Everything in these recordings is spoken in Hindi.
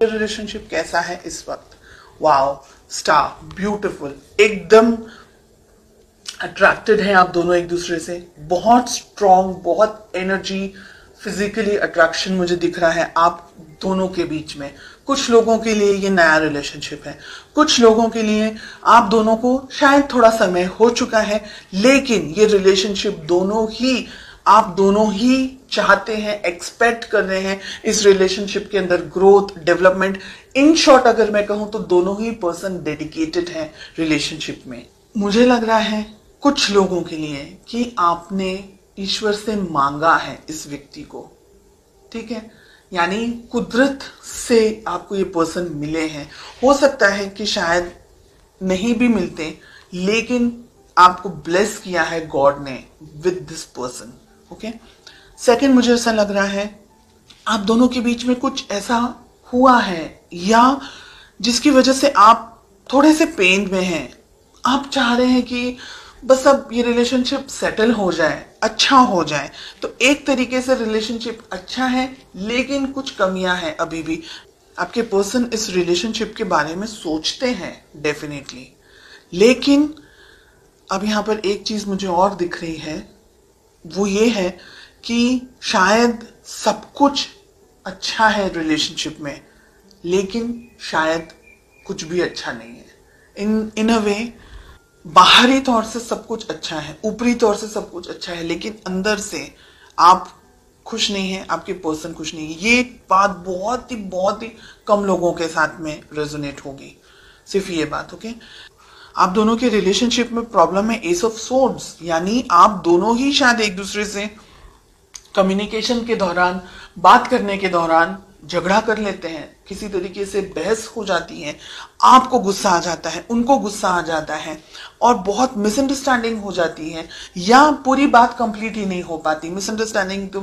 रिलेशनशिप कैसा है इस वक्त? वाओ, स्टार, ब्यूटीफुल, एकदम अट्रैक्टेड हैं आप दोनों एक दूसरे से, बहुत स्ट्रॉन्ग, बहुत एनर्जी, फिजिकली अट्रैक्शन मुझे दिख रहा है आप दोनों के बीच में। कुछ लोगों के लिए ये नया रिलेशनशिप है, कुछ लोगों के लिए आप दोनों को शायद थोड़ा समय हो चुका है, लेकिन ये रिलेशनशिप आप दोनों ही चाहते हैं, एक्सपेक्ट कर रहे हैं इस रिलेशनशिप के अंदर ग्रोथ, डेवलपमेंट। इन शॉर्ट अगर मैं कहूं तो दोनों ही पर्सन डेडिकेटेड हैं रिलेशनशिप में। मुझे लग रहा है कुछ लोगों के लिए कि आपने ईश्वर से मांगा है इस व्यक्ति को, ठीक है, यानी कुदरत से आपको ये पर्सन मिले हैं। हो सकता है कि शायद नहीं भी मिलते, लेकिन आपको ब्लेस किया है गॉड ने with this person. Okay, second, मुझे ऐसा लग रहा है आप दोनों के बीच में कुछ ऐसा हुआ है या जिसकी वजह से आप थोड़े से पेन में हैं। आप चाह रहे हैं कि बस अब ये रिलेशनशिप सेटल हो जाए, अच्छा हो जाए। तो एक तरीके से रिलेशनशिप अच्छा है, लेकिन कुछ कमियां हैं अभी भी। आपके पर्सन इस रिलेशनशिप के बारे में सोचते हैं डेफिनेटली, लेकिन अब यहां पर एक चीज मुझे और दिख रही है, वो ये है कि शायद सब कुछ अच्छा है रिलेशनशिप में, लेकिन शायद कुछ भी अच्छा नहीं है। इन अ वे बाहरी तौर से सब कुछ अच्छा है, ऊपरी तौर से सब कुछ अच्छा है, लेकिन अंदर से आप खुश नहीं है, आपके पर्सन खुश नहीं है। ये बात बहुत ही कम लोगों के साथ में रेजोनेट होगी, सिर्फ ये बात। ओके, आप दोनों के रिलेशनशिप में प्रॉब्लम है एस ऑफ सोर्ड्स, यानी आप दोनों ही शायद एक दूसरे से कम्युनिकेशन के दौरान, बात करने के दौरान झगड़ा कर लेते हैं, किसी तरीके से बहस हो जाती है, आपको गुस्सा आ जाता है, उनको गुस्सा आ जाता है, और बहुत मिसअंडरस्टैंडिंग हो जाती है, या पूरी बात कंप्लीट ही नहीं हो पाती। मिसअंडरस्टैंडिंग तो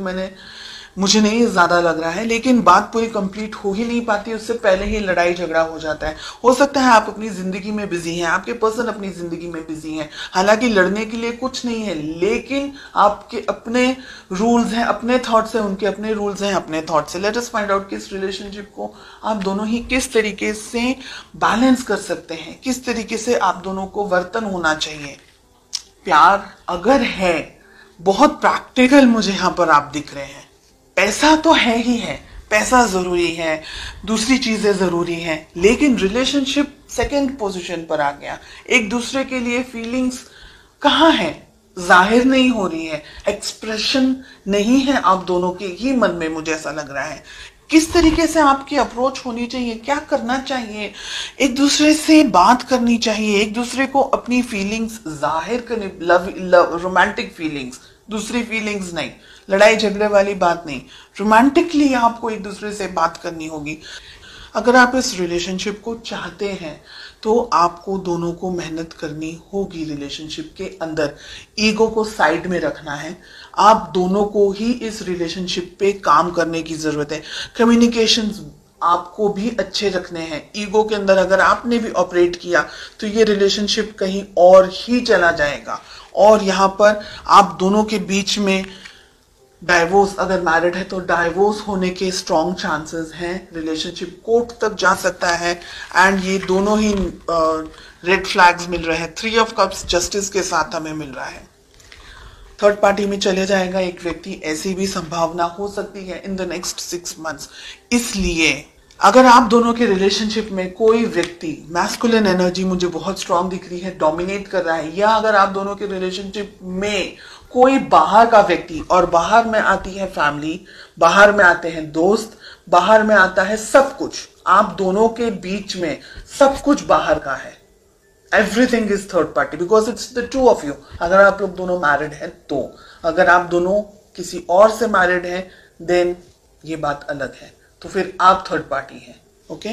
मुझे नहीं ज्यादा लग रहा है, लेकिन बात पूरी कंप्लीट हो ही नहीं पाती, उससे पहले ही लड़ाई झगड़ा हो जाता है। हो सकता है आप अपनी जिंदगी में बिजी हैं, आपके पर्सन अपनी जिंदगी में बिजी हैं, हालांकि लड़ने के लिए कुछ नहीं है, लेकिन आपके अपने रूल्स हैं, अपने थॉट्स हैं, उनके अपने रूल्स हैं, अपने थॉट्स हैं। लेट अस फाइंड आउट कि इस रिलेशनशिप को आप दोनों ही किस तरीके से बैलेंस कर सकते हैं, किस तरीके से आप दोनों को वर्तन होना चाहिए। प्यार अगर है, बहुत प्रैक्टिकल मुझे यहां पर आप दिख रहे हैं। पैसा तो है ही है, पैसा जरूरी है, दूसरी चीजें जरूरी हैं, लेकिन रिलेशनशिप सेकंड पोजीशन पर आ गया। एक दूसरे के लिए फीलिंग्स कहाँ है, जाहिर नहीं हो रही है, एक्सप्रेशन नहीं है आप दोनों के ही मन में, मुझे ऐसा लग रहा है। किस तरीके से आपकी अप्रोच होनी चाहिए, क्या करना चाहिए, एक दूसरे से बात करनी चाहिए, एक दूसरे को अपनी फीलिंग्स जाहिर करनी, रोमांटिक फीलिंग्स, दूसरी फीलिंग्स नहीं, लड़ाई झगड़े वाली बात नहीं, रोमांटिकली आपको एक दूसरे से बात करनी होगी। अगर आप इस रिलेशनशिप को चाहते हैं तो आपको दोनों को मेहनत करनी होगी रिलेशनशिप के अंदर। ईगो को साइड में रखना है, आप दोनों को ही इस रिलेशनशिप पे काम करने की जरूरत है। कम्युनिकेशंस आपको भी अच्छे रखने हैं। ईगो के अंदर अगर आपने भी ऑपरेट किया तो ये रिलेशनशिप कहीं और ही चला जाएगा, और यहाँ पर आप दोनों के बीच में डाइवोर्स, अगर मैरिड है तो डाइवोर्स होने के स्ट्रॉन्ग चांसेस हैं, रिलेशनशिप कोर्ट तक जा सकता है। एंड ये दोनों ही रेड फ्लैग्स मिल रहे हैं, 3 ऑफ कप्स जस्टिस के साथ हमें मिल रहा है। थर्ड पार्टी में चले जाएगा एक व्यक्ति, ऐसी भी संभावना हो सकती है इन द नेक्स्ट 6 मंथ्स। इसलिए अगर आप दोनों के रिलेशनशिप में कोई व्यक्ति, मैस्कुलिन एनर्जी मुझे बहुत स्ट्रांग दिख रही है, डोमिनेट कर रहा है, या अगर आप दोनों के रिलेशनशिप में कोई बाहर का व्यक्ति, और बाहर में आती है फैमिली, बाहर में आते हैं दोस्त, बाहर में आता है सब कुछ, आप दोनों के बीच में सब कुछ बाहर का है, everything is third party, because it's the two of you. अगर आप लोग दोनों मैरिड हैं तो, अगर आप दोनों किसी और से मैरिड हैं देन ये बात अलग है, तो फिर आप थर्ड पार्टी हैं। ओके,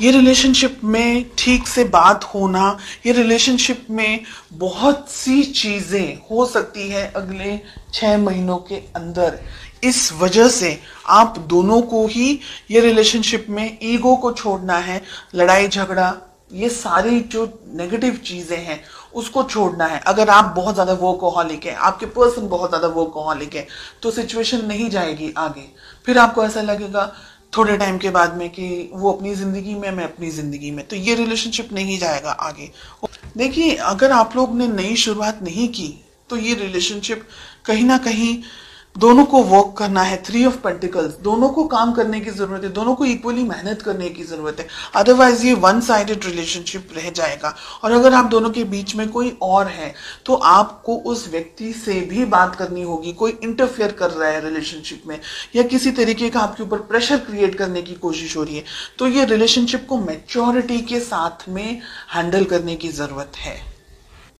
ये रिलेशनशिप में ठीक से बात होना, ये रिलेशनशिप में बहुत सी चीजें हो सकती है अगले 6 महीनों के अंदर। इस वजह से आप दोनों को ही ये रिलेशनशिप में ईगो को छोड़ना है, लड़ाई झगड़ा, ये सारी जो नेगेटिव चीजें हैं उसको छोड़ना है। अगर आप बहुत ज्यादा वर्कहॉलिक है, आपके पर्सन बहुत ज्यादा वर्कहॉलिक है, तो सिचुएशन नहीं जाएगी आगे। फिर आपको ऐसा लगेगा थोड़े टाइम के बाद में कि वो अपनी जिंदगी में, मैं अपनी जिंदगी में, तो ये रिलेशनशिप नहीं जाएगा आगे। देखिए, अगर आप लोग ने नई शुरुआत नहीं की तो ये रिलेशनशिप कहीं ना कहीं दोनों को वर्क करना है। 3 ऑफ पेंटिकल्स, दोनों को काम करने की जरूरत है, दोनों को इक्वली मेहनत करने की जरूरत है, अदरवाइज ये वन साइडेड रिलेशनशिप रह जाएगा। और अगर आप दोनों के बीच में कोई और है तो आपको उस व्यक्ति से भी बात करनी होगी। कोई इंटरफेयर कर रहा है रिलेशनशिप में या किसी तरीके का आपके ऊपर प्रेशर क्रिएट करने की कोशिश हो रही है, तो ये रिलेशनशिप को मैच्योरिटी के साथ में हैंडल करने की जरूरत है।